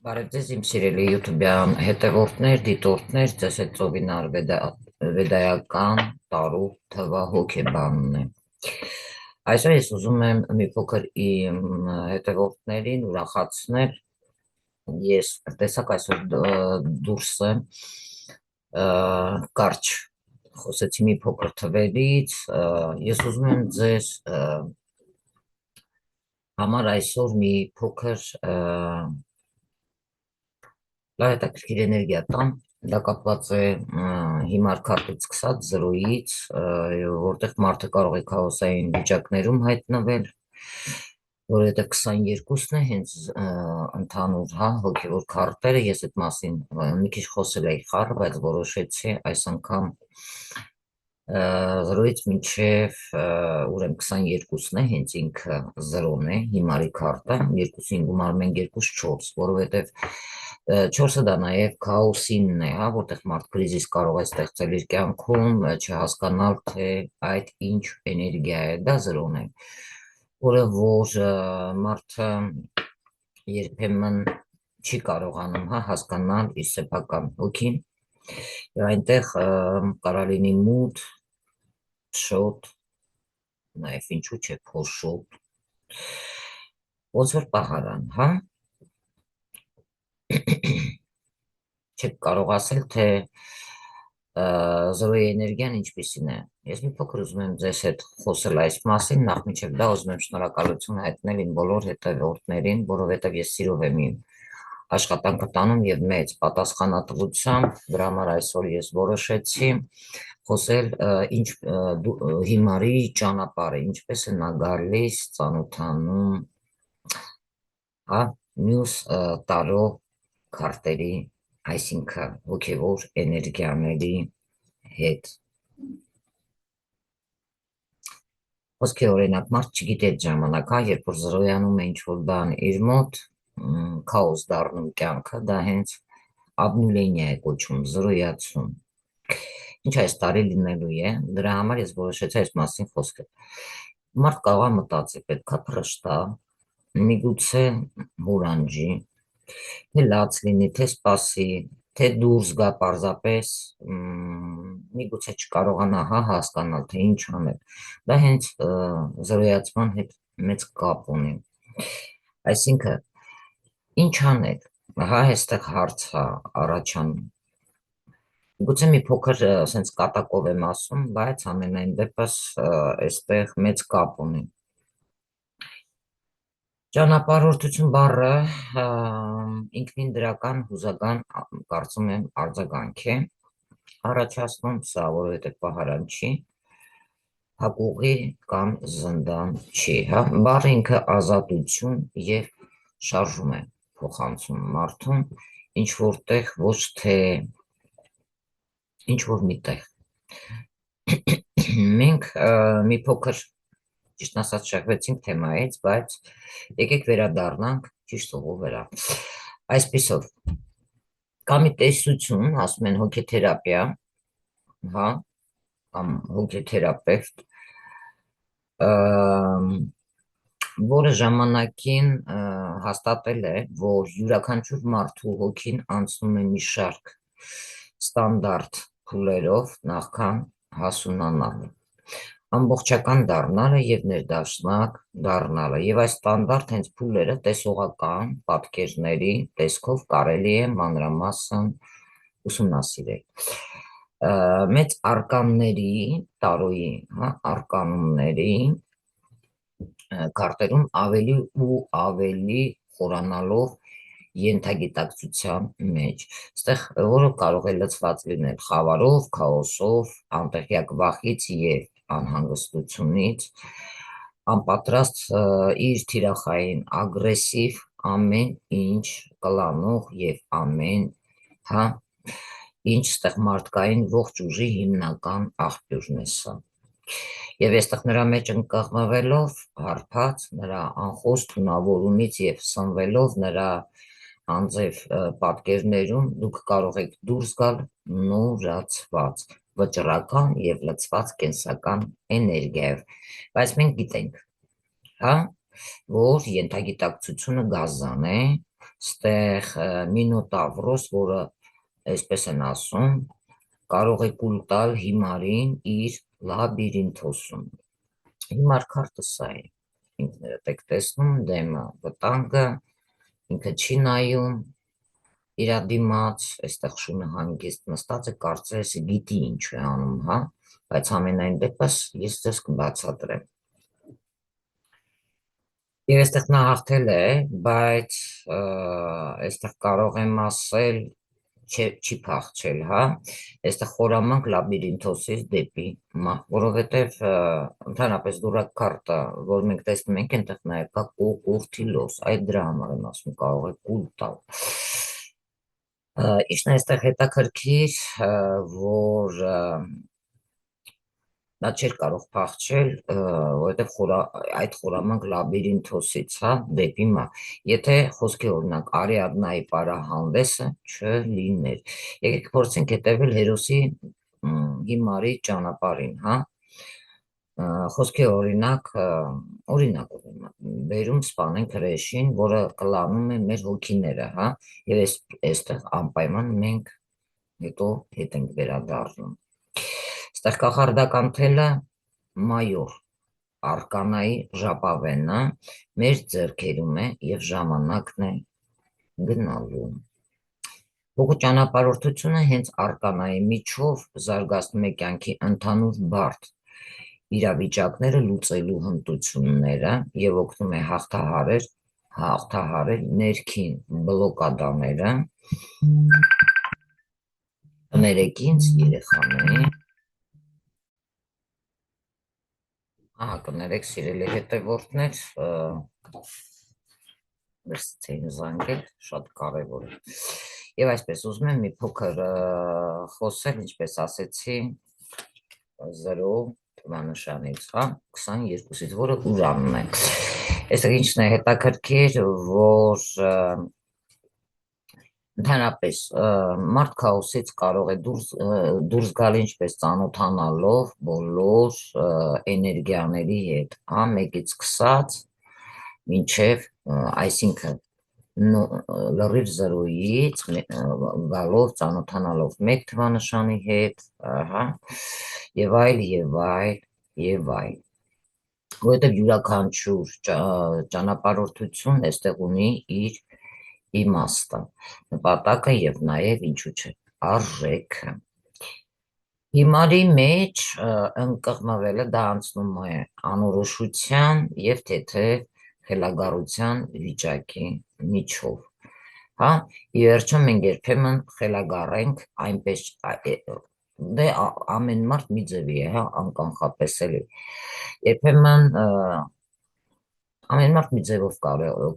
Բարև ձեզ իմ սիրելի YouTube-յան հետևորդներ, դիտորդներ, ձեզ հետ ծովինար վեդայական տարու թվա հոգեբանն է։ Այսօր ես ուզում եմ մի փոքր իմ հետևորդներին ուրախացնել, ես տեսակ այսօր դուրս եմ կարճ խոսեցի մի փոքր թվերից, ես ուզում եմ ձեզ համար այսօր մի փոքր լավ հետաքրքիր էներգիա տամ, դա կապված է հիմար քարտից սկսած 0-ից, որտեղ մարդը կարող է քաոսային վիճակներում հայտնվել, որովհետև 22-ն է հենց ընդհանուր հոգևոր քարտերը, ես այդ մասին մի քիչ խոսել էի խառը, բայց որոշեցի այս անգամ 0-ից մինչև ուրեմն 22-ն է, հենց ինքը 0-ն է, հիմարի քարտը, 2-ին գումարում ենք 2-4, որովհետև 4-ը դա նաև քաոսինն է, որտեղ մարդ կրիզիս կարող է ստեղծել իր կյանքում, չհասկանալ, թե այդ ինչ էներգիա է, դա 0-ն է, որը որ մարդը երբեմն չի կարողանում հասկանալ իր սեփական հոգին, եւ այնտեղ կարող լինի մութ, շոտ, նաև ինչու՞ չէ փոշոտ, ոնց որ պահարան, չեք կարող ասել, թե 0-ի էներգիան ինչպիսին է։ Ես մի փոքր ուզում եմ ձեզ հետ խոսել այս մասին, նախ մինչև դա ուզում եմ շնորհակալություն հայտնել իմ բոլոր հետևորդներին, որովհետև ես սիրով եմ իմ աշխատանքը տանում եւ մեծ պատասխանատվությամբ, դրա համար այսօր ես որոշեցի խոսել ինչ հիմարի ճանապարհը, ինչպես է նա գալիս, ծանոթանում, մյուս տարո քարտերի, այսինքն հոգևոր էներգիաների հետ։ Խոսքի օրինակ մարդ չգիտի այդ ժամանակ, երբ որ 0-անում է ինչ-որ բան իր մոտ, քաոս դառնում կյանքը, դա հենց աբնուլենիա է կոչվում, 0-ացում։ Ինչ այս տարի լինելու է, դրա համար ես որոշեցի այս մասին խոսել։ Մարդ կարող է մտածի, պետքա փռշտա, միգուցե հուրանջի, թե լաց լինի, թե սպասի, թե դուրս գա պարզապես, միգուցե չկարողանա հասկանալ, թե ինչ անել, դա հենց 0-ացման հետ մեծ կապ ունի, այսինքն, ինչ անել, այստեղ հարց առաջանում, գուցե մի փոքր սենց կատակով եմ ասում, բայց ամենայն դեպս այստեղ մեծ կապ ունի, ճանապարհորդություն բառը ինքնին դրական հուզական կարծում եմ արձագանք է առաջացնում սա, որովհետև պահարան չի, հակուղի կամ զնդան չի, բառը ինքը ազատություն եւ շարժում է փոխանցում մարդուն, ինչ որտեղ ոչ թե ինչ որ միտեղ։ Մենք մի փոքր ճիշտ ասած շեղվեցինք թեմայից, բայց եկեք վերադառնանք ճիշտ ուղու վրա։ Այսպիսով, կա մի տեսություն, ասում են հոգեթերապիա, կամ հոգեթերապևտ, որը ժամանակին հաստատել է, որ յուրաքանչյուր մարդու հոգին անցնում է մի շարք ստանդարտ փուլերով նախքան հասունանալը, ամբողջական դառնալը եւ ներդաշնակ դառնալը եւ այս ստանդարտ հենց փուլերը տեսողական պատկերների տեսքով կարելի է մանրամասն ուսումնասիրել։ Մեծ արկանների, տարոյի, արկանումների քարտերում ավելի ու ավելի խորանալով ենթագիտակցության մեջ, այստեղ որը կարող է լցված լինել խավարով, քաոսով, անտեղյակ վախից եւ անհանգստությունից, անպատրաստ իր թիրախային ագրեսիվ ամեն ինչ կլանող եւ ամեն ինչ ստեղ մարդկային ողջ ուժի հիմնական աղբյուրն է սա։ Եվ այստեղ նրա մեջ ընկղմվելով հարբած, նրա անխոս թունավորումից եւ սնվելով նրա անձև պատկերներում դուք կարող եք դուրս գալ նորացված, վճռական եւ լցված կենսական էներգիայով, բայց մենք գիտենք, որ ենթագիտակցությունը գազան է, Ստեղ Մինոտավրոս, որը այսպես են ասում, կարող է կուլ տալ հիմարին իր լաբիրինթոսում։ Հիմար քարտը սա է, ինքներդ եք տեսնում, դեմը վտանգը, ինքը չի նայում իրա դիմաց, այստեղ շունը հանգիստ նստած է, կարծես գիտի ինչ է անում, հա, բայց ամենայն դեպս ես ձեզ կբացատրեմ։ Եվ այստեղ նա հաղթել է, բայց այստեղ կարող եմ ասել չի փախչել, հա, այստեղ խորամանկ լաբիրինթոսից դեպի մահ, որովհետև ընդհանրապես դուրակ քարտը, որ մենք տեսնում ենք, այնտեղ նաև կա կուրթիլոս, այդ դրա համար եմ ասում, կարող է կուլ տալ։ Իշն այստեղ հետաքրքիր, որ նա չէր կարող փախչել, որովհետև այդ խորամանկ լաբիրինթոսից, հա, դեպի մահ։ Եթե խոսքի օրինակ Արիադնայի պարահանդեսը չլիներ։ Եկեք փորձենք հետևել հերոսի հիմարի ճանապարհին, հա։ Խոսքի օրինակ բերում սպանենք հրեշին, որը կլանում է մեր հոգիները, հա, եւ այստեղ անպայման մենք հետո հետ ենք վերադառնում։ Այստեղ կախարդական թելը մայոր արկանայի ժապավենը մեր ձեռքերում է եւ ժամանակն է գնալու։ Հոգու ճանապարհորդությունը հենց արկանայի միջով զարգացնում է կյանքի ընդհանուր բարդ իրավիճակները լուծելու հմտությունները եւ օգնում է հաղթահարել ներքին բլոկադաները։ Ներեք ինձ երեխաներ։ Կներեք սիրելի հետևորդներ, վերցրեց էին զանգել, շատ կարևոր է։ Եվ այսպես ուզում եմ մի փոքր խոսել, ինչպես ասեցի, 0 թվանշանից, հա, 22-ից, որը Ուրանն է։ Այստեղ ինչն է հետաքրքիր, որ ընդհանրապես մարդ քաոսից կարող է դուրս գալ ինչպես ծանոթանալով բոլոր էներգիաների հետ, հա, մեկից սկսած մինչև, այսինքն լրիվ 0-ից գալով ծանոթանալով 1 թվանշանի հետ, հա, եւ այլ, որովհետև յուրաքանչյուր ճանապարհորդություն այստեղ ունի իր իմաստը, նպատակը եւ նաեւ ինչու՞ չէ արժեքը։ Հիմարի մեջ ընկղմվելը դա անցնում է անորոշության եւ թեթև խելագարության վիճակի միջով, հա, ի վերջո մենք երբեմն խելագարենք այնպես, դե ամեն մարդ մի ձևի է, հա, անկանխապես էլի, երբեմն ամեն մարդ մի ձևով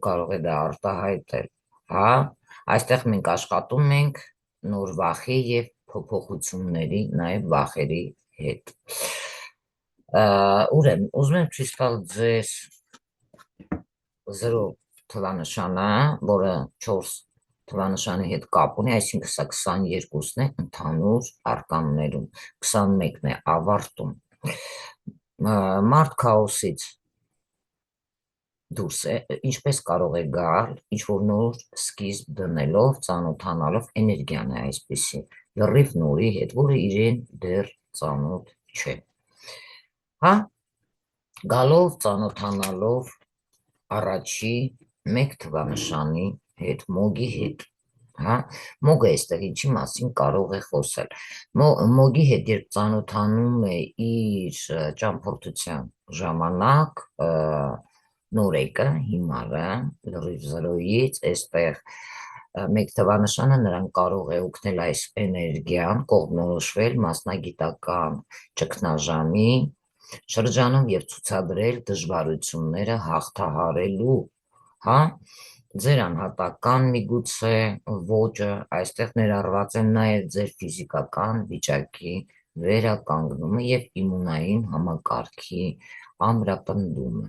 կարող է դա արտահայտել, հա, այստեղ մենք աշխատում ենք նոր վախի եւ փոփոխությունների, նաեւ վախերի հետ։ Ուրեմն, ուզում եմ ցույց տալ ձեզ 0 թվանշանը, որը 4 թվանշանի հետ կապ ունի, այսինքն սա 22-ն է ընդհանուր արկաններում, 21-ն է ավարտում։ Մարդ քաոսից դուրս է, ինչպես կարող է գալ, ինչ-որ նոր սկիզբ դնելով, ծանոթանալով, էներգիան է այսպիսի, լրիվ նորի հետ, որը իրեն դեռ ծանոթ չէ, հա, գալով, ծանոթանալով առաջի 1 թվանշանի հետ, մոգի հետ, հա, մոգը այստեղ ինչի մասին կարող է խոսել, մոգի հետ երբ ծանոթանում է իր ճամփորդության ժամանակ, նորեկը, հիմարը, լրիվ 0-ից, այստեղ 1 թվանշանը նրան կարող է օգնել այս էներգիան կողմնորոշվել մասնագիտական ճգնաժամի շրջանում եւ ցուցադրել դժվարությունները հաղթահարելու, հա, ձեր անհատական միգուցե ոճը, այստեղ ներառված է նաեւ ձեր ֆիզիկական վիճակի վերականգնումը եւ իմունային համակարգի ամրապնդումը։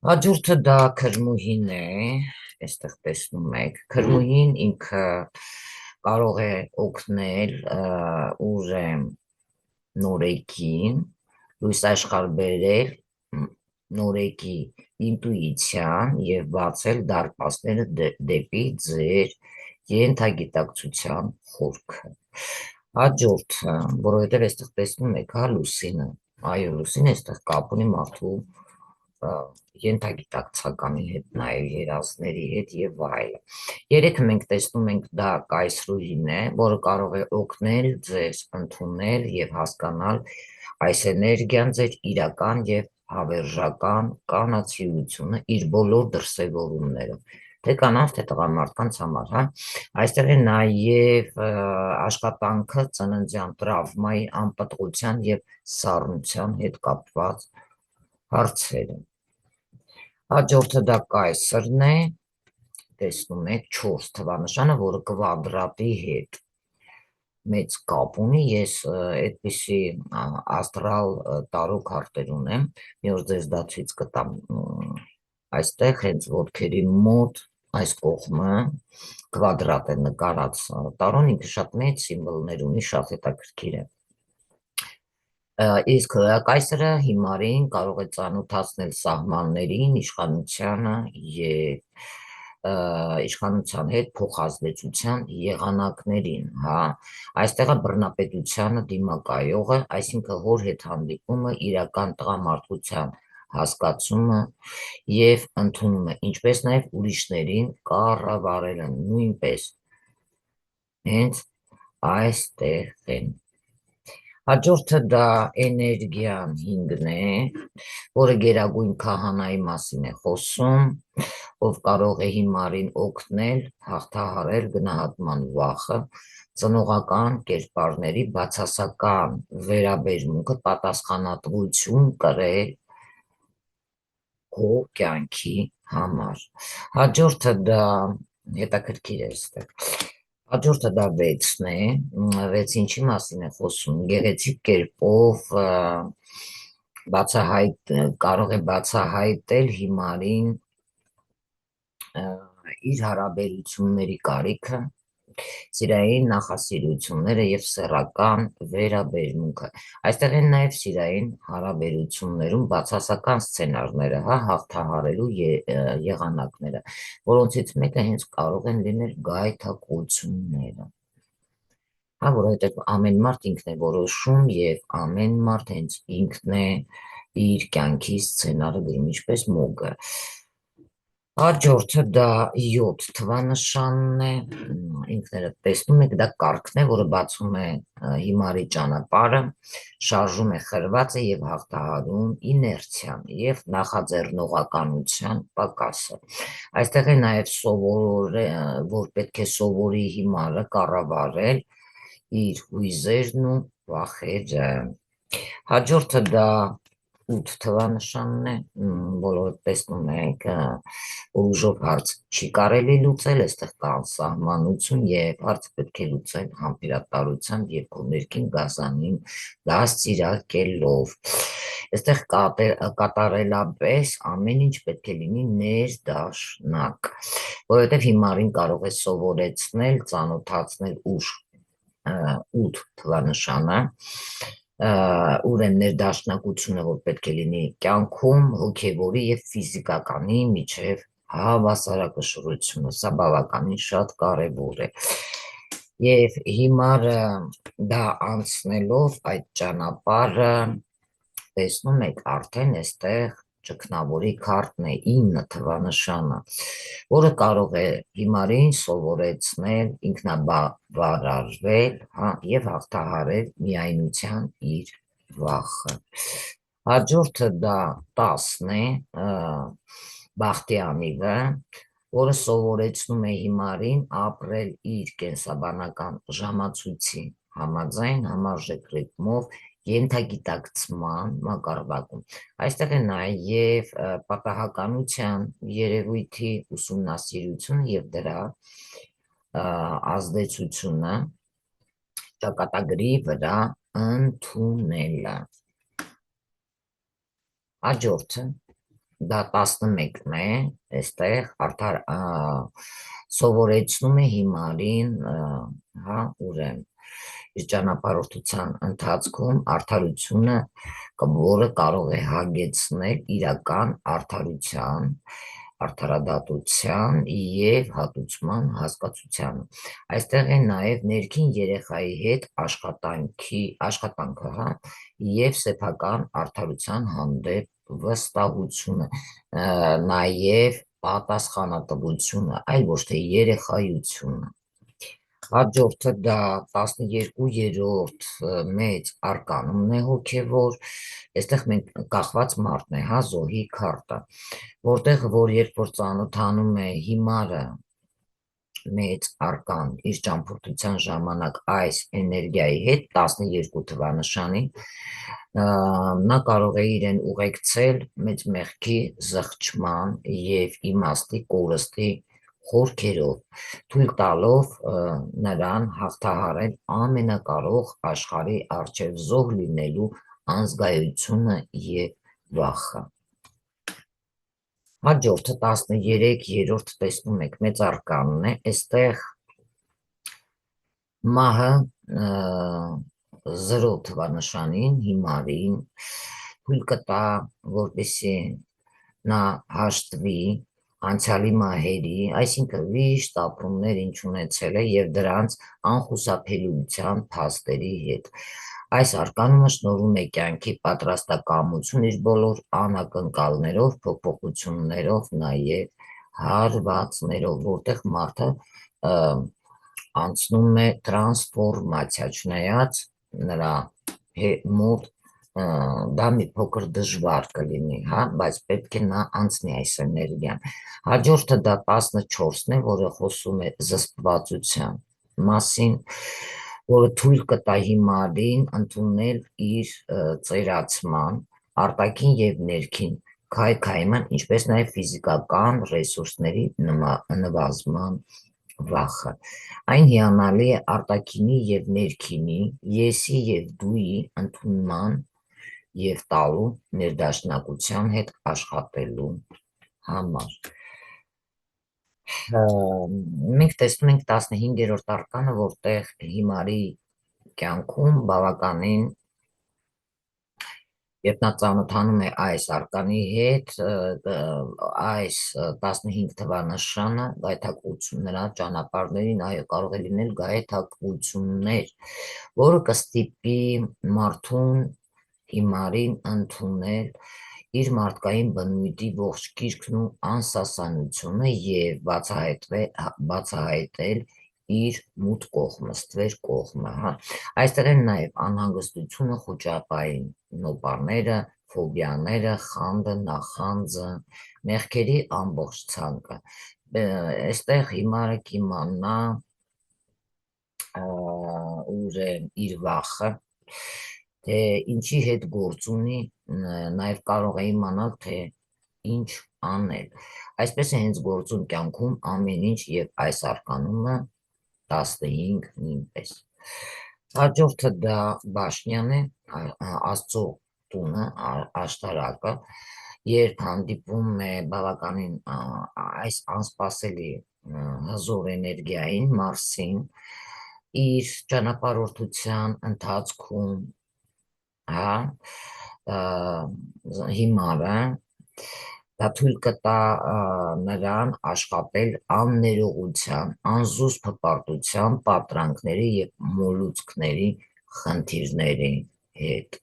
Հաջորդը դա քրմուհին է, այստեղ տեսնում եք, քրմուհին ինքը կարող է օգնել նորեկին լույս աշխարհ բերել նորեկի ինտուիցիան և բացել դարպասները դեպի ձեր ենթագիտակցության խորքը։ Հաջորդը, որովհետև այստեղ տեսնում եք, հա, լուսինը, այո, լուսինը այստեղ կապ ունի մարդու ենթագիտակցականի հետ, նաև երազների հետ եւ այլն։ Երեքը մենք տեսնում ենք դա կայսրուհին է, որը կարող է օգնել ձեզ ընդունել եւ հասկանալ այս էներգիան ձեր իրական եւ հավերժական կանացիությունը իր բոլոր դրսևորումներով, թե կանանց, թե տղամարդկանց համար, հա։ Այստեղ է նաև աշխատանքը ծննդյան տրավմայի, անպտղության եւ սառնության հետ կապված հարցերը։ Հաջորդը դա կայսրն է, տեսնում եք 4 թվանշանը, որը կվադրատի հետ մեծ կապ ունի, ես այդպիսի աստրալ տարո քարտեր ունեմ, մի օր ձեզ դա ցույց կտամ, այստեղ հենց ոտքերի մոտ այս կողմը կվադրատ է նկարած, տարոն ինքը շատ մեծ սիմվոլներ ունի, շատ հետաքրքիր է։ Իսկ կայսրը հիմարին կարող է ծանոթացնել սահմաններին, իշխանությանը եւ իշխանության հետ փոխազդեցության եղանակներին, հա, այստեղ է բռնապետությանը դիմակայողը, այսինքն հոր հետ հանդիպումը, իրական տղամարդության հասկացումը եւ ընդունումը, ինչպես նաեւ ուրիշներին կառավարելը նույնպես հենց այստեղ են։ Հաջորդը դա էներգիան 5-ն է, որը գերագույն քահանայի մասին է խոսում, ով կարող է հիմարին օգնել հաղթահարել գնահատման վախը, ծնողական կերպարների բացասական վերաբերմունքը, պատասխանատվություն կրել քո կյանքի համար։ Հաջորդը դա հետաքրքիր է այստեղ։ Հաջորդը դա 6-ն է, 6 ինչի մասին է խոսում, գեղեցիկ կերպով կարող է բացահայտել հիմարին իր հարաբերությունների կարիքը, սիրային նախասիրությունները եւ սեռական վերաբերմունքը։ Այստեղ են նաեւ սիրային հարաբերություններում բացասական սցենարները, հա, հաղթահարելու եղանակները, որոնցից մեկը հենց կարող են լինել գայթակղությունները։ Հա, որովհետև ամեն մարդ ինքն է որոշում եւ ամեն մարդ հենց ինքն է իր կյանքի սցենարը գրում, ինչպես մոգը։ Հաջորդը դա 7 թվանշանն է, ինքներդ տեսնում եք, դա կարգն է, որը բացում է հիմարի ճանապարհը, շարժում է խրվածը եւ հաղթահարում իներցիան եւ նախաձեռնողականության պակասը։ Այստեղ է նաեւ որ պետք է սովորի հիմարը կառավարել իր հույզերն ու վախերը։ Հաջորդը դա 8 թվանշանն է, բոլորը տեսնում եք, ուժով հարց չի կարելի լուծել, այստեղ կա սահմանություն եւ հարցը պետք է լուծել համբերատարությամբ եւ քո ներքին գազանին դաստիարակելով։ Այստեղ կատարելապես ամեն ինչ պետք է լինի ներդաշնակ, որովհետեւ հիմարին կարող է սովորեցնել, ծանոթացնել ուժ 8 թվանշանը, ուր է ներդաշնակությունը, որ պետք է լինի կյանքում, հոգևորի եւ ֆիզիկականի միջև հավասարակշռությունը, սա բավականին շատ կարևոր է։ Եվ հիմարը դա անցնելով այդ ճանապարհը, տեսնում եք, արդեն այստեղ ճգնավորի քարտն է 9 թվանշանը, որը կարող է հիմարին սովորեցնել ինքնաբավարարվել, հա, եւ հաղթահարել միայնության իր վախը։ Հաջորդը դա 10-ն է, բախտի անիվը, որը սովորեցնում է հիմարին ապրել իր կենսաբանական ժամացույցի համաձայն համարժեք ռիթմով ենթագիտակցման մակարդակում։ Այստեղ է նաև պատահականության երևույթի ուսումնասիրությունը եւ դրա ազդեցությունը ճակատագրի վրա ընդունելը։ Հաջորդը դա 11-ն է, այստեղ արդար սովորեցնում է հիմարին, հա, ուրեմն իր ճանապարհորդության ընթացքում արդարությունը, որը կարող է հագեցնել իրական արդարության, արդարադատության և հատուցման հասկացության։ Այստեղ է նաև ներքին երեխայի հետ աշխատանքը, և սեփական արդարության հանդեպ վստահությունը, նաև պատասխանատվությունը, այլ ոչ թե երեխայությունը։ Հաջորդը դա 12-րդ մեծ արկանումն է հոգևոր, այստեղ մենք կախված մարդն է, զոհի քարտը, որտեղ երբ որ ծանոթանում է հիմարը մեծ արկան իր ճամփորդության ժամանակ այս էներգիայի հետ, 12 թվանշանի, նա կարող է իրեն ուղեկցել մեծ մեղքի, զղջման և իմաստի կորստի խորքերով, թույլ տալով նրան հաղթահարել ամենակարող աշխարհի առջև զոհ լինելու անզգայությունը և վախը։ Հաջորդը 13-րդ տեսնում եք մեծ արկանն է, այստեղ մահը 0 թվանշանին, հիմարին, թույլ կտա, որպեսզի նա հաշտվի անցյալի մահերի, այսինքն վիշտ ապրումներ ինչ ունեցել է և դրանց անխուսափելիության փաստերի հետ։ Այս արկանումը շնորհում է կյանքի պատրաստակամություն իր բոլոր անակնկալներով, փոփոխություններով, նաև հարվածներով, որտեղ մարդը անցնում է տրանսֆորմացիա, չնայած նրա մոտ դա մի փոքր դժվար կլինի, բայց պետք է նա անցնի այս էներգիան։ Հաջորդը դա 14-ն է, որը խոսում է զսպվածության մասին, որը թույլ կտա հիմարին ընդունել իր ծերացման, արտաքին և ներքին քայքայման, ինչպես նաև ֆիզիկական ռեսուրսների նվազման վախը։ Այն հիանալի է արտաքինի և ներքինի, եսի և դուի ընդունման և տալու ներդաշնակության հետ աշխատելու համար։ Մենք տեսնում ենք 15-րդ արկանը, որտեղ հիմարի կյանքում բավականին, երբ նա ծանոթանում է այս արկանի հետ, այս 15 թվանշանը գայթակղություն նրա ճանապարհներին, կարող է լինել գայթակղություններ, որը կստիպի մարդուն հիմարին ընդունել իր մարդկային բնույթի ողջ գիրկն ու անսասանությունը և բացահայտել իր մութ կողմը, ստվեր կողմը։ Այստեղ են նաև անհանգստությունը, խոճապային նոպաները, ֆոբիաները, խանդը, նախանձը, մեղքերի ամբողջ ցանկը։ Այստեղ հիմարը կիմանա իր վախը, թե ինչի հետ գործ ունի, նաև կարող է իմանալ, թե ինչ անել։ Այսպես է հենց գործում կյանքում ամեն ինչ և այս արկանումը 15 նույնպես։ Հաջորդը դա բաշնյան է, Աստծո տունը, աշտարակը, երբ հանդիպում է բավականին այս անսպասելի հզոր էներգիային, Մարսին, իր ճանապարհորդության ընթացքում, հիմարը, դա թույլ կտա նրան աշխատել աններողության, անզուսպ հպարտության, պատրանքների և մոլուցքների խնդիրների հետ։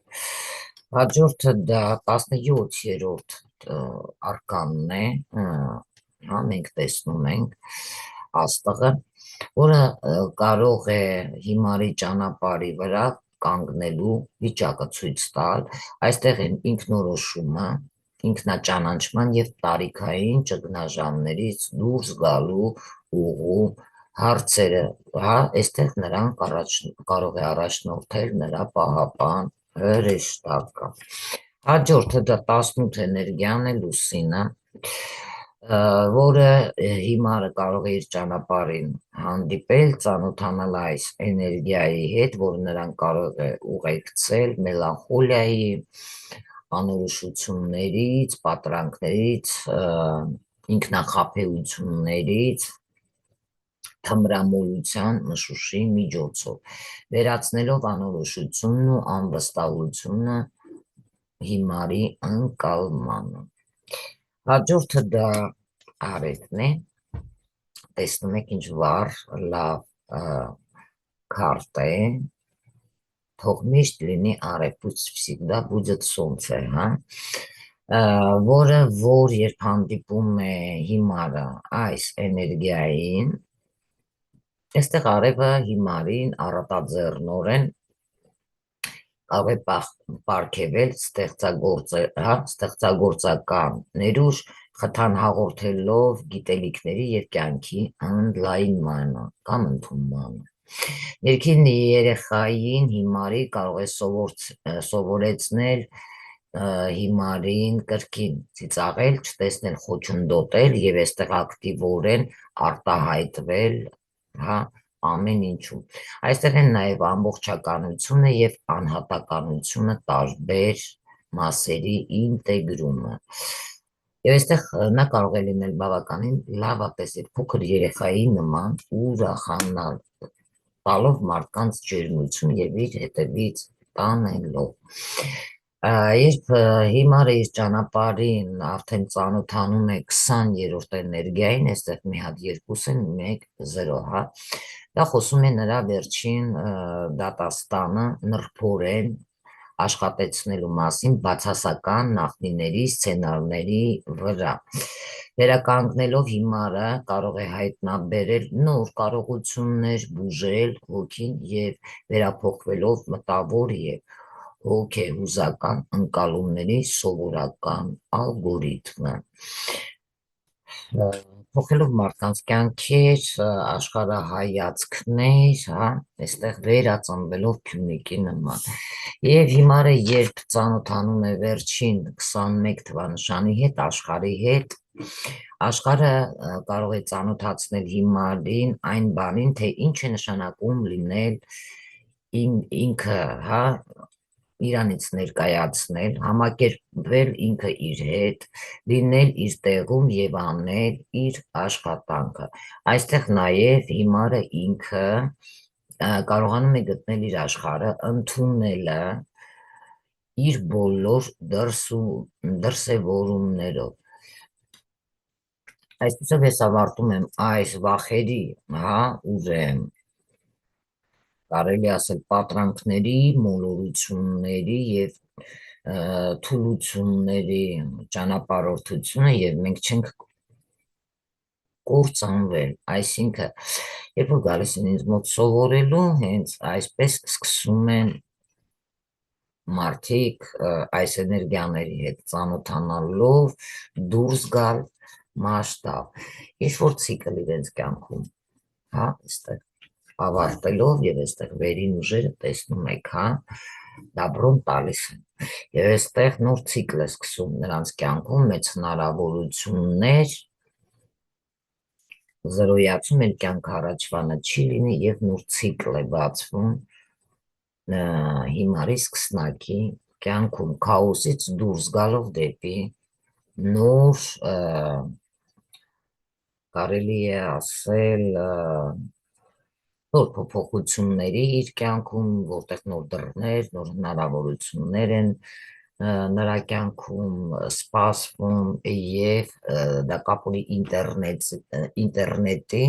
Հաջորդը դա 17-րդ արկանն է, մենք տեսնում ենք աստղը, որը կարող է հիմարի ճանապարհի վրա կանգնելու վիճակը ցույց տալ, այստեղ են ինքնորոշումը, ինքնաճանաչման և տարիքային ճգնաժամերից դուրս գալու ուղու հարցերը, այստեղ նրան կարող է առաջնորդել նրա պահապան հրեշտակը։ Հաջորդը դա 18 էներգիան է, լուսինը, որը հիմարը կարող է իր ճանապարհին հանդիպել, ծանոթանալ այս էներգիայի հետ, որը նրան կարող է ուղեկցել մելանխոլիայի, անորոշություններից, պատրանքներից, ինքնախաբեություններից թմրամոլության մշուշի միջոցով, վերացնելով անորոշությունն ու անվստահությունը հիմարի ընկալմանը։ Հաջորդը դա արեթն է, տեսնում եք ինչ վառ, լավ քարտ է, թող միշտ լինի արև, pусть всегда будет солнце, որը որ երբ հանդիպում է հիմարը այս էներգիային, այստեղ արևը հիմարին առատաձեռնորեն կարող է պարգևել ստեղծագործական ներուժ, խթան հաղորդելով գիտելիքների և կյանքի ընդլայնմանը կամ ընդունմանը։ Ներքին երեխային հիմարի կարող է սովորեցնել հիմարին կրկին ծիծաղել, չտեսնել, խոչընդոտել և այստեղ ակտիվորեն արտահայտվել ամեն ինչում։ Այստեղ են նաև ամբողջականությունը և անհատականությունը տարբեր մասերի ինտեգրումը։ Եվ այստեղ նա կարող է լինել բավականին լավապես և փոքր երեխայի նման ուրախանալ, տալով մարդկանց ջերմություն և իր հետևից տանելով։ Երբ հիմարը իր ճանապարհին արդեն ծանոթանում է 20-րդ էներգիային, այստեղ մի հատ 2 են, 1-0, դա խոսում է նրա վերջին դատաստանը նրբորեն աշխատեցնելու մասին բացասական նախնիների սցենարների վրա։ Վերականգնելով հիմարը կարող է հայտնաբերել նոր կարողություններ, բուժել հոգին և վերափոխվելով մտավոր և հոգեհուզական ընկալումների սովորական ալգորիթմը։ Փոխելով մարդկանց կյանքեր, աշխարհայացքներ, այստեղ վերածնվելով Փյունիկի նման։ Եվ հիմարը երբ ծանոթանում է վերջին 21 թվանշանի հետ, աշխարհի հետ, աշխարհը կարող է ծանոթացնել հիմարին այն բանին, թե ինչ է նշանակում լինել ինքը, իրանից ներկայացնել, համակերպվել ինքը իր հետ, լինել իր տեղում և անել իր աշխատանքը։ Այստեղ նաև հիմարը ինքը կարողանում է գտնել իր աշխարհը, ընդունելը իր բոլոր դրսևորումներով։ Այսպեսով ես ավարտում եմ այս վախերի, ուրեմն կարելի ասել պատրանքների, մոլորությունների և թուլությունների ճանապարհորդությունը և մենք չենք կործանվել, այսինքն, երբ որ գալիս են ինձ մոտ սովորելու, հենց այսպես սկսում են մարդիկ այս էներգիաների հետ ծանոթանալով դուրս գալ մասշտաբ, ինչ-որ ցիկլ իրենց կյանքում, այստեղ ավարտելով և այստեղ վերին ուժերը տեսնում եք, դաբրոն տալիս են, և այստեղ նոր ցիկլ է սկսում նրանց կյանքում, մեծ հնարավորություններ, զրոյացում էլ կյանքը առաջվանը չի լինի և նոր ցիկլ է բացվում հիմարի սկսնակի կյանքում, քաոսից դուրս գալով դեպի նոր, կարելի է ասել, նոր փոփոխությունների իր կյանքում, որտեղ նոր դռներ, նոր հնարավորություններ են նրա կյանքում սպասվում և դա կապ ունի ինտերնետի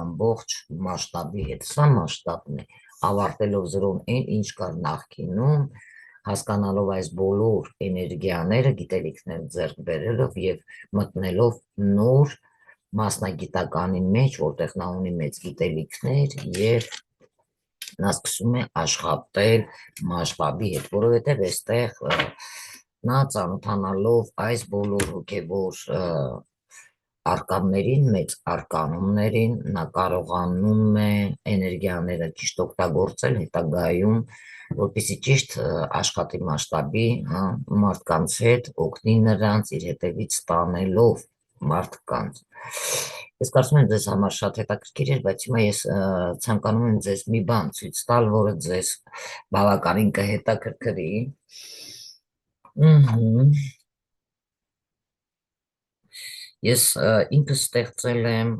ամբողջ մասշտաբի հետ, սա մասշտաբն է, ավարտելով զրոն այն, ինչ կար նախկինում, հասկանալով այս բոլոր էներգիաները, գիտելիքներ ձեռք բերելով և մտնելով նոր մասնագիտականի մեջ, որտեղ նա ունի մեծ գիտելիքներ և նա սկսում է աշխատել մասշտաբի հետ, որովհետև այստեղ նա ծանոթանալով այս բոլոր հոգևոր արկաններին, մեծ արկանումներին, նա կարողանում է էներգիաները ճիշտ օգտագործել հետագայում, որպեսզի ճիշտ աշխատի մասշտաբի մարդկանց հետ, օգնի նրանց իր հետևից տանելով մարդկանց։ Ես կարծում եմ ձեզ համար շատ հետաքրքիր էր, բայց հիմա ես ցանկանում եմ ձեզ մի բան ցույց տալ, որը ձեզ բավականին կհետաքրքրի։ Ես ինքս ստեղծել եմ,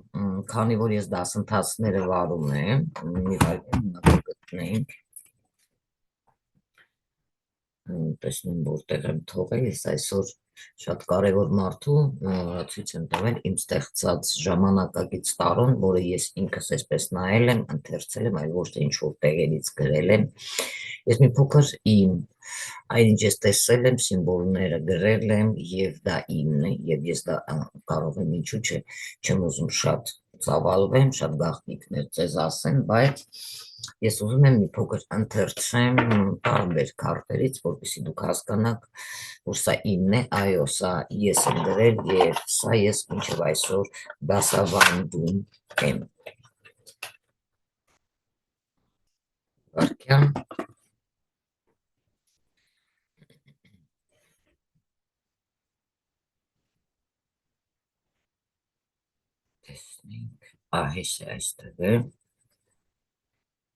քանի որ ես դասընթացները վարում եմ, գտնենք, տեսնում որտեղ եմ թողել, ես այսօր շատ կարևոր մարդու ցույց եմ տվել իմ ստեղծած ժամանակակից տարոն, որը ես ինքս այսպես նայել եմ, ընթերցել եմ, այլ ոչ թե ինչ-որ տեղերից գրել եմ։ Ես մի փոքր իմ այն ինչ ես տեսել եմ, սիմվոլները գրել եմ եւ դա իմն է եւ ես դա կարող եմ ինչու՞ չէ, չեմ ուզում շատ ծավալվեմ, շատ գաղտնիքներ ձեզ ասեմ, բայց ես ուզում եմ մի փոքր ընթերցեմ տարբեր քարտերից, որպեսզի դուք հասկանաք, որ սա իմն է, այո, սա ես եմ գրել եւ սա ես մինչեւ այսօր դասավանդում եմ։ Վարքյան տեսնենք, ահես է այստեղ է։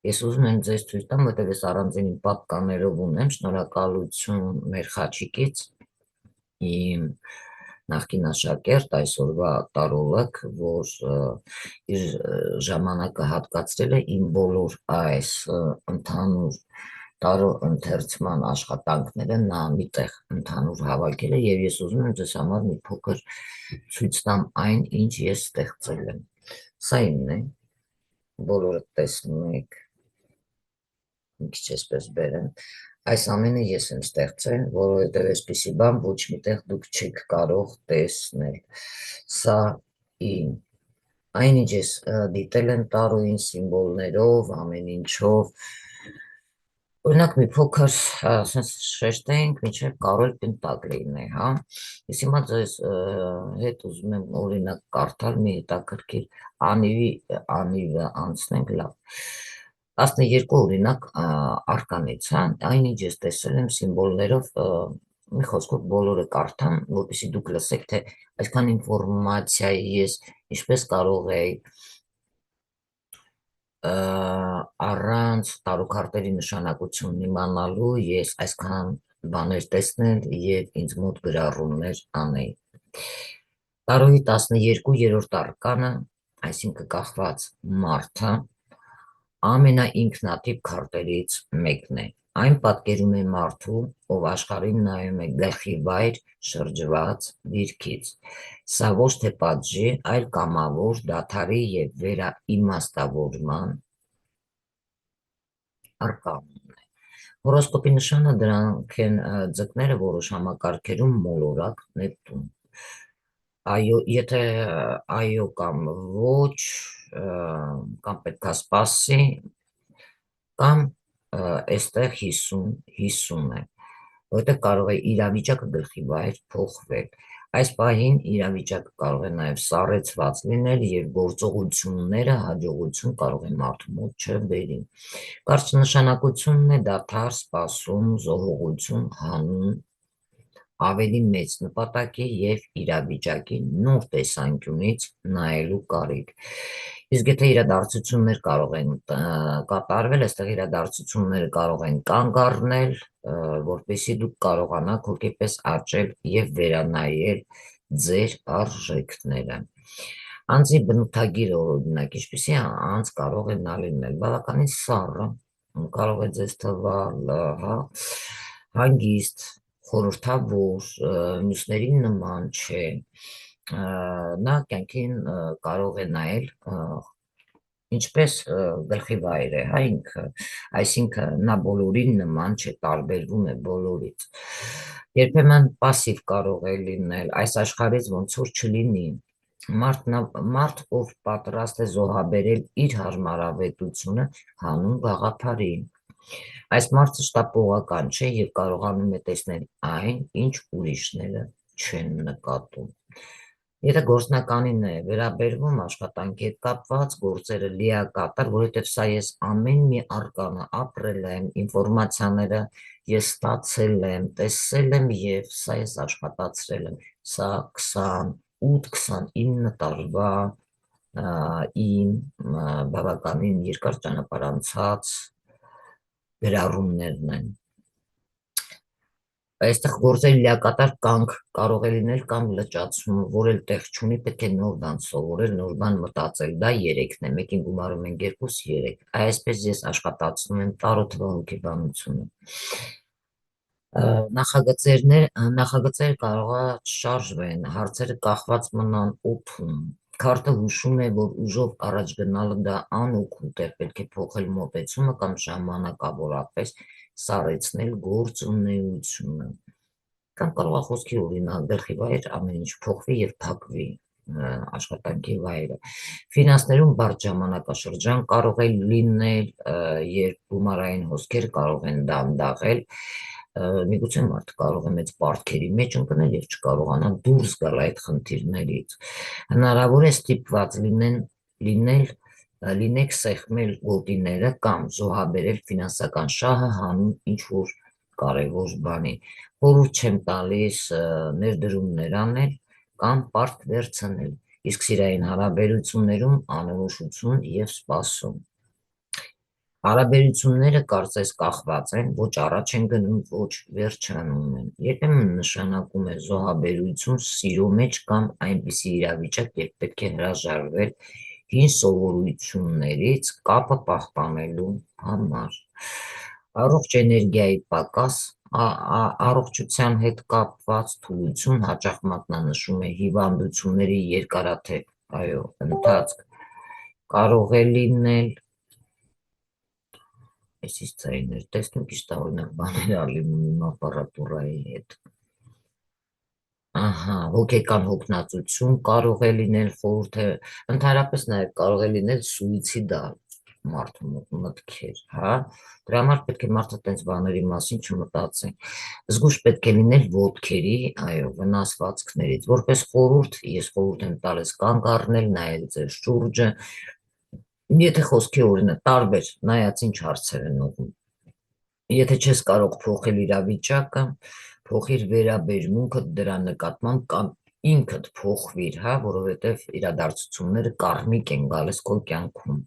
Ես ուզում եմ ձեզ ցույց տամ, որտեղ ես առանձին պատկաներով ունեմ, շնորհակալություն մեր Խաչիկից, իմ նախկին աշակերտ, այսօրվա տարօրակ, որ իր ժամանակը հատկացրել է իմ բոլոր այս ընդհանուր տարո ընթերցման աշխատանքները նա միտեղ ընդհանուր հավաքել է եւ ես ուզում եմ ձեզ համար մի փոքր ցույց տամ այն, ինչ ես ստեղծել եմ։ Սա իմն է, բոլորը տեսնում եք, մի քիչ այսպես բերեմ, այս ամենը ես եմ ստեղծել, որովհետև այսպիսի բան ոչ միտեղ դուք չեք կարող տեսնել։ Սա իմ այն ինչ ես դիտել եմ տարուին սիմվոլներով, ամեն ինչով, օրինակ մի փոքր ասես շեշտենք, մինչև Կարոլ Պենտագլին է, հա։ Ես հիմա ձեզ հետ ուզում եմ օրինակ կարդալ մի հետաքրքիր անիվը անցնենք, լավ։ 12 օրինակ արկանից, հա, այն ինչ ես տեսել եմ սիմվոլներով, մի խոսքով բոլորը կարդամ, որպեսզի դուք լսեք, թե այսքան ինֆորմացիայի ես ինչպես կարող էի առանց տարուքարտերի նշանակությունն իմանալու ես այսքան բաներ տեսնել եւ ինձ մոտ գրառումներ անել։ Տարոյի 12-րդ արկանը, այսինքն կախված մարդը, ամենաինքնատիպ քարտերից մեկն է։ Այն պատկերում է մարդու, ով աշխարհին նայում է գլխի վայր շրջված դիրքից։ Սա ոչ թե պատժի, այլ կամավոր, դադարի եւ վերաիմաստավորման արկան է։ Հորոսկոպի նշանը դրանք են ձկները որոշ համակարգերում մոլորակ Նեպտուն։ Այո, եթե այո կամ ոչ, կամ պետք է սպասի, կամ այստեղ 50-50 է, որտեղ կարող է իրավիճակը գլխի վայր փոխվել։ Այս պահին իրավիճակը կարող է նաև սառեցված լինել եւ գործողությունները հաջողություն կարող է մարդու մոտ չբերի։ Կարճ նշանակությունն է դադար, սպասում, զոհողություն, հանուն ավելի մեծ նպատակի եւ իրավիճակի նոր տեսանկյունից նայելու կարիք։ Իսկ եթե իրադարձություններ կարող են կատարվել, այստեղ իրադարձությունները կարող են կանգ առնել, որպեսզի դուք կարողանաք հոգեպես աճել եւ վերանայել ձեր արժեքները։ Անձի բնութագիրը օրինակ, ինչպեսի անձ կարող է նա լինել, բավականին սառը, կարող է ձեզ թվալ, հա, հանգիստ, խորհրդավոր, մյուսներին նման չէ, նա կյանքին կարող է նայել ինչպես գլխի վայր է, հա, ինքը, այսինքն նա բոլորին նման չէ, տարբերվում է բոլորից։ Երբեմն պասիվ կարող է լինել, այս աշխարհից ոնց որ չլինի։ Մարդ, ով պատրաստ է զոհաբերել իր հարմարավետությունը հանուն գաղափարի։ Այս մարդը շտապողական չէ եւ կարողանում է տեսնել այն, ինչ ուրիշները չեն նկատում։ Եթե գործնականին է վերաբերվում աշխատանքի հետ կապված, գործերը լիակատար, որովհետև սա ես ամեն մի արկանը ապրել եմ, ինֆորմացիաները ես ստացել եմ, տեսել եմ եւ սա ես աշխատացրել եմ։ Սա 28-29 տարվա իմ բավականին երկար ճանապարհ անցած գրառումներն են։ Այստեղ գործել լիակատար կանգ կարող է լինել կամ լճացում, որ էլ տեղ չունի, պետք է նոր բան սովորել, նոր բան մտածել, դա երեքն է, մեկին գումարում են երկուս, երեք, այսպես ես աշխատացնում եմ տարոթվա հոգեբանությունը։ Նախագծերը կարող է շարժվեն, հարցերը կախված մնան օդում։ Քարտը հուշում է, որ ուժով առաջ գնալը դա անօգուտ է, պետք է փոխել մոտեցումը կամ ժամանակավորապես սառեցնել գործունեությունը։ Կամ կարող է խոսքի օրինակ գլխի վայր ամեն ինչ փոխվի եւ փակվի աշխատանքի վայրը։ Ֆինանսներում բարդ ժամանակաշրջան կարող է լինել, երբ գումարային հոսքերը կարող են դանդաղել, միգուցե մարդը կարող է մեծ պարտքերի մեջ ընկնել եւ չկարողանա դուրս գալ այդ խնդիրներից։ Հնարավոր է ստիպված լինեք սեղմել գոտիները կամ զոհաբերել ֆինանսական շահը հանուն ինչ-որ կարևոր բանի։ Խորհուրդ չեմ տալիս ներդրումներ անել կամ պարտք վերցնել, իսկ սիրային հարաբերություններում անորոշություն եւ սպասում։ Հարաբերությունները կարծես կախված են, ոչ առաջ են գնում, ոչ վերջանում են։ Երբեմն նշանակում է զոհաբերություն սիրո մեջ կամ այնպիսի իրավիճակ, երբ պետք է հրաժարվել հին սովորույթներից կապը պահպանելու համար։ Առողջ էներգիայի պակաս, առողջության հետ կապված թուլություն հաճախ մատնանշում է հիվանդությունների երկարատև, այո, ընթացք կարող է լինել, այսից ձայներ տեսնում, ճիշտ օրինակ բաներ ալիմունիում ապարատուրայի հետ։ Ահա, հոգեկան հոգնածություն կարող է լինել, խորհուրդ է, ընդհանրապես նաև կարող է լինել սուիցիդալ մարդու մտքեր, հա, դրա համար պետք է մարդը տենց բաների մասին չմտածի։ Զգույշ պետք է լինել ոտքերի, այո, վնասվածքներից, որպես խորհուրդ, ես խորհուրդ եմ տալիս կանգ առնել, նայել ձեր շուրջը, եթե խոսքի օրինակ տարբեր, նայած ինչ հարցեր են ուղղում։ Եթե չես կարող փոխել իրավիճակը, փոխիր վերաբերմունքդ դրա նկատմամբ կամ ինքդ փոխվիր, հա, որովհետև իրադարձությունները կարմիկ են գալիս քո կյանքում։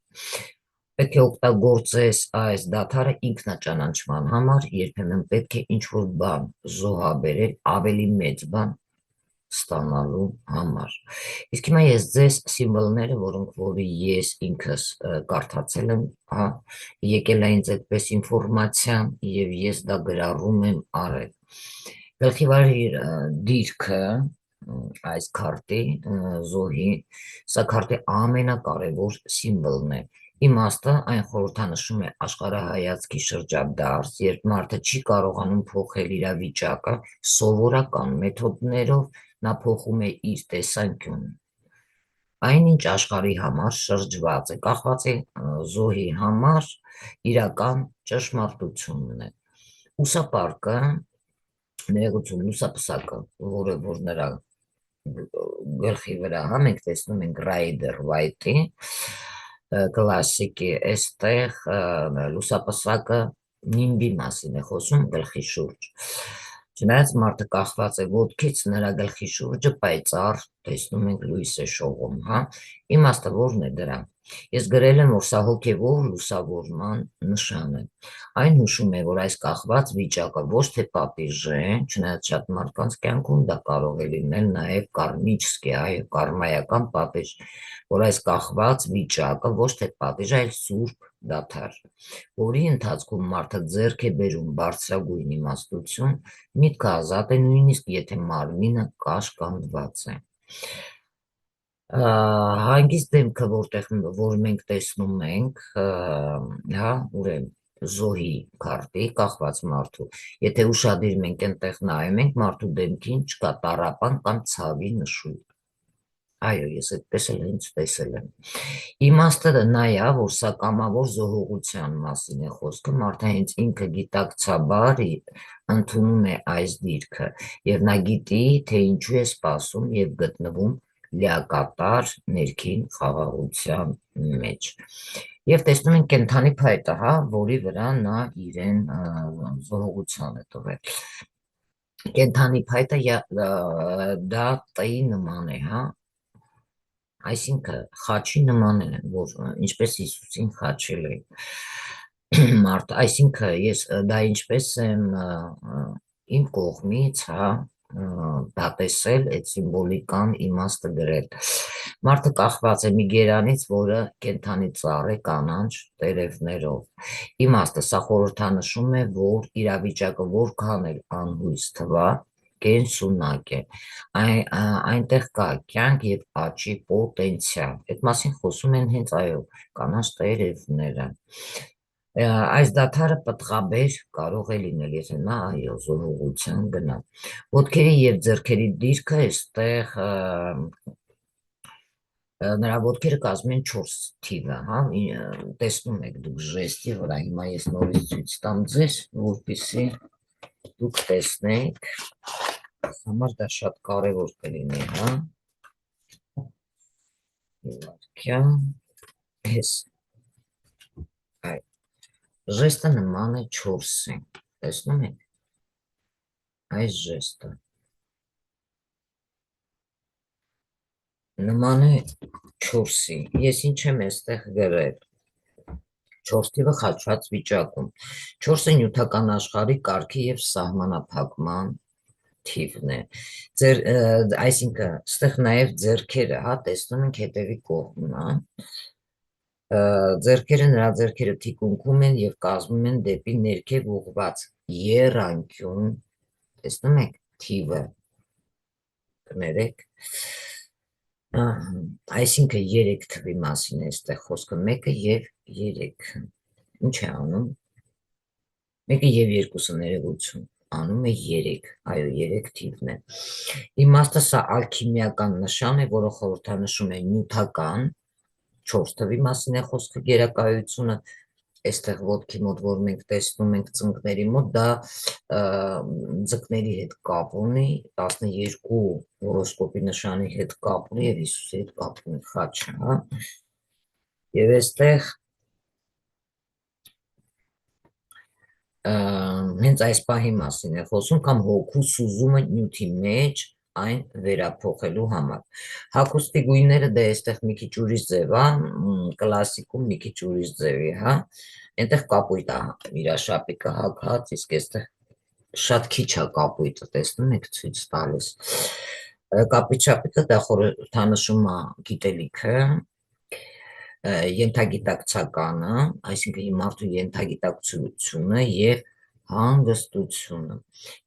Պետք է օգտագործես այս դադարը ինքնաճանաչման համար, երբեմն պետք է ինչ-որ բան զոհաբերել, ավելի մեծ բան ստանալու համար։ Իսկ հիմա ես ձեզ սիմվոլները, որոնք որի ես ինքս կարդացել եմ, հա, եկել է ինձ այդպես ինֆորմացիա եւ ես դա գրառում եմ արել։ Գլխի վարի դիրքը այս քարտի զոհի, սա քարտի ամենակարևոր սիմվոլն է։ Իմաստը այն խորհրդանշում է աշխարհայացքի շրջադարձ, երբ մարդը չի կարողանում փոխել իրավիճակը սովորական մեթոդներով, նա փոխում է իր տեսանկյունը։ Այնինչ աշխարհի համար շրջված է, կախված է զոհի համար իրական ճշմարտությունն է։ Ուսապարկը, ներողություն, լուսապսակը, որը որ նրա գլխի վրա, հա, մենք տեսնում ենք Rider Waite-ի կլասիկի, այստեղ լուսապսակը նիմբի մասին է խոսում գլխի շուրջ։ Չնայած մարդը կախված է ոտքից, նրա գլխի շուրջը պայծառ տեսնում ենք լույս է շողում, հա, իմաստը որն է դրա։ Ես գրել եմ, որ սա հոգևոր լուսավորման նշան է։ Այն հուշում է, որ այս կախված վիճակը ոչ թե պատիժ է, չնայած շատ մարդկանց կյանքում դա կարող է լինել նաև կարմիչսկի, այո, կարմայական պատիժ, որ այս կախված վիճակը ոչ թե պատիժ, այլ սուրբ դադար, որի ընթացքում մարդը ձեռք է բերում բարձրագույն իմաստություն, միտքը ազատ է նույնիսկ եթե մարմինը կաշկանդված է։ Հանգիստ դեմքը, որ մենք տեսնում ենք, հա, ուրեմն զոհի քարտի կախված մարդու, եթե ուշադիր մենք այնտեղ նայում ենք, մարդու դեմքին չկա տառապան կամ ցավի նշույլ։ Այո, ես այդպես էլ հենց տեսել եմ։ Իմաստը նա է, որ սա կամավոր զոհողության մասին է խոսքը, մարդը հենց ինքը գիտակցաբար ընդունում է այս դիրքը եւ նա գիտի, թե ինչու է սպասում եւ գտնվում լիակատար ներքին խաղաղության մեջ։ Եվ տեսնում ենք կենդանի փայտը, հա, որի վրա նա իրեն զոհողության է տվել։ Կենդանի փայտը դա տի նման է, հա, այսինքն խաչի նման է, որ ինչպես Հիսուսին խաչել է մարդ, այսինքն ես դա ինչպես եմ իմ կողմից, հա, դատեսել այդ սիմվոլիկան իմաստը գրել։ Մարդը կախված է մի գերանից, որը կենդանի ծառ է կանանչ տերևներով։ Իմաստը սա խորհրդանշում է, որ իրավիճակը որքան էլ անհույս թվա, կենսունակ է, այնտեղ կա կյանք և աճի պոտենցիալ, այդ մասին խոսում են հենց այո կանանչ տերևները։ Այս դադարը պտղաբեր կարող է լինել, եթե նա այո զորողության գնա։ Ոտքերի և ձեռքերի դիրքը այստեղ նրա ոտքերը կազմում են 4 թիվը, հա, տեսնում եք դուք ժեստի վրա, հիմա ես նորից ցույց տամ ձեզ, որպեսզի դուք տեսնեք, համար դա շատ կարևոր կլինի, հա, իվարկյան, ես, այ, ժեստը նման է 4-ի, տեսնում եք, այս ժեստը, նման է 4-ի, ես ինչ եմ այստեղ գրել, 4 թիվը խաչված վիճակում, 4-ը նյութական աշխարհի կարգի և սահմանափակման թիվն է, այսինքն, ստեղ նաև ձեռքերը, հա, տեսնում ենք հետևի կողմն, ձեռքերը, նրա ձեռքերը թիկունքում են և կազմում են դեպի ներքև ուղղված եռանկյուն, տեսնում եք թիվը, կներեք, այսինքն 3 թվի մասին է այստեղ խոսքը, 1-ը և 3-ը, ինչ է անում, 1-ը և 2-ը ներողություն, անում է 3, այո 3 թիվն է, իմաստը սա ալքիմիական նշան է, որը խորհրդանշում է նյութական, 4 թվի մասին է խոսքը գերակայությունը, այստեղ ոտքի մոտ, որ մենք տեսնում ենք ծնկների մոտ, դա ձկների հետ կապ ունի, 12 հորոսկոպի նշանի հետ կապ ունի և Հիսուսի հետ կապ ունի, խաչը, հա, և այստեղ հենց այս պահի մասին է խոսում, կամ հոգու սուզումը նյութի մեջ այն վերափոխելու համար, հագուստի գույները դե այստեղ մի քիչ ուրիշ ձև է, կլասիկում մի քիչ ուրիշ ձևի, հա, այնտեղ կապույտ է վիրաշապիկը հագած, իսկ այստեղ շատ քիչ է կապույտը, տեսնում եք ցույց տալիս, կապույտ շապիկը դա խորհրդանշում է գիտելիքը, ենթագիտակցականը, այսինքն մարդու ենթագիտակցությունը և հանգստությունը,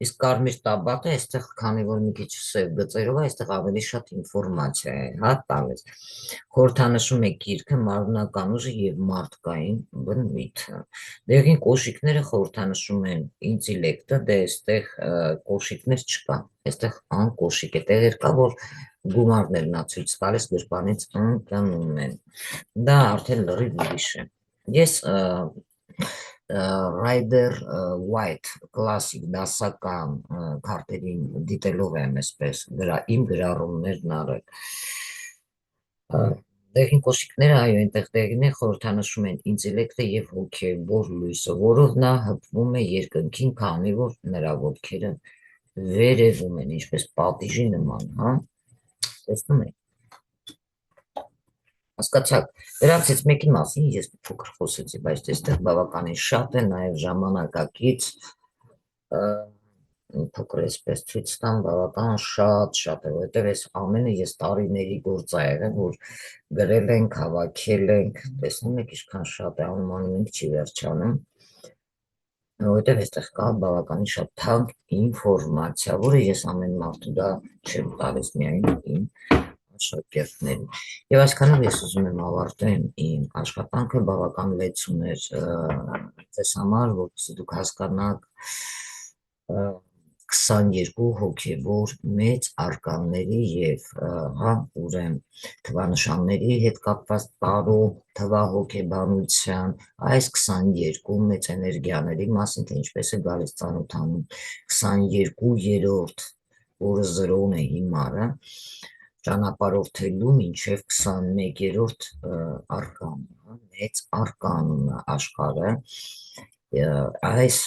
իսկ կարմիր տաբատը այստեղ, քանի որ մի քիչ սև գծերով է, այստեղ ավելի շատ ինֆորմացիա է, հա, տալիս, խորհրդանշում է գիրքը, մարմնական ուժը և մարդկային բնույթը, դեղին կոշիկները խորհրդանշում են ինտելեկտը, դե այստեղ կոշիկներ չկա, այստեղ անկոշիկ է, տեղեր կա, որ գումարներն է ցույց տալիս, գրպանից ընկնում են, դա արդեն լրիվ ուրիշ է, ես Rider White classic դասական քարտերին դիտելով եմ այսպես իմ գրառումներն արել, դեղին կոշիկները այո այնտեղ տեղին է խորհրդանշում են ինտելեկտը և հոգևոր լույսը, որով նա հպվում է երկնքին, քանի որ նրա ոտքերը վերևում են, ինչպես պատիժի նման, հա, տեսնում եք, հասկացաք, դրանցից մեկի մասին ես փոքր խոսեցի, բայց այստեղ բավականին շատ է, նաև ժամանակակից, փոքր այսպես ցույց տամ, բավական շատ է, որովհետև այս ամենը ես տարիների գործ ա եղել, որ գրել ենք, հավաքել ենք, տեսնում եք ինչքան շատ է, անուանում ենք չի վերջանում, որովհետև այստեղ կա բավականին շատ թանկ ինֆորմացիա, որը ես ամեն մարդու դա չեմ տալիս միայն իմ աշակերտներին, և այսքանով ես ուզում եմ ավարտեմ իմ աշխատանքը, բավական լեցուն էր ձեզ համար, որպեսզի դուք հասկանաք 22 հոգևոր մեծ արկանների և ուրեմն թվանշանների հետ կապված տարու թվահոգեբանության, այս 22 մեծ էներգիաների մասին, թե ինչպես է գալիս ծանոթանում, 22-րդ, որը 0-ն է հիմարը, ճանապարհորդելու մինչև 21-րդ արկանը, մեծ արկանունը աշխարհը, այս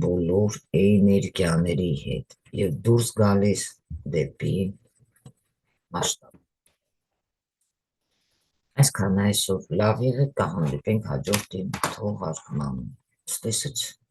բոլոր էներգիաների հետ և դուրս գալիս դեպի մասշտաբ։ Այսքան այսօր լավ եղեք, կհանդիպենք հաջորդ իմ թողարկմանը, ցտեսություն։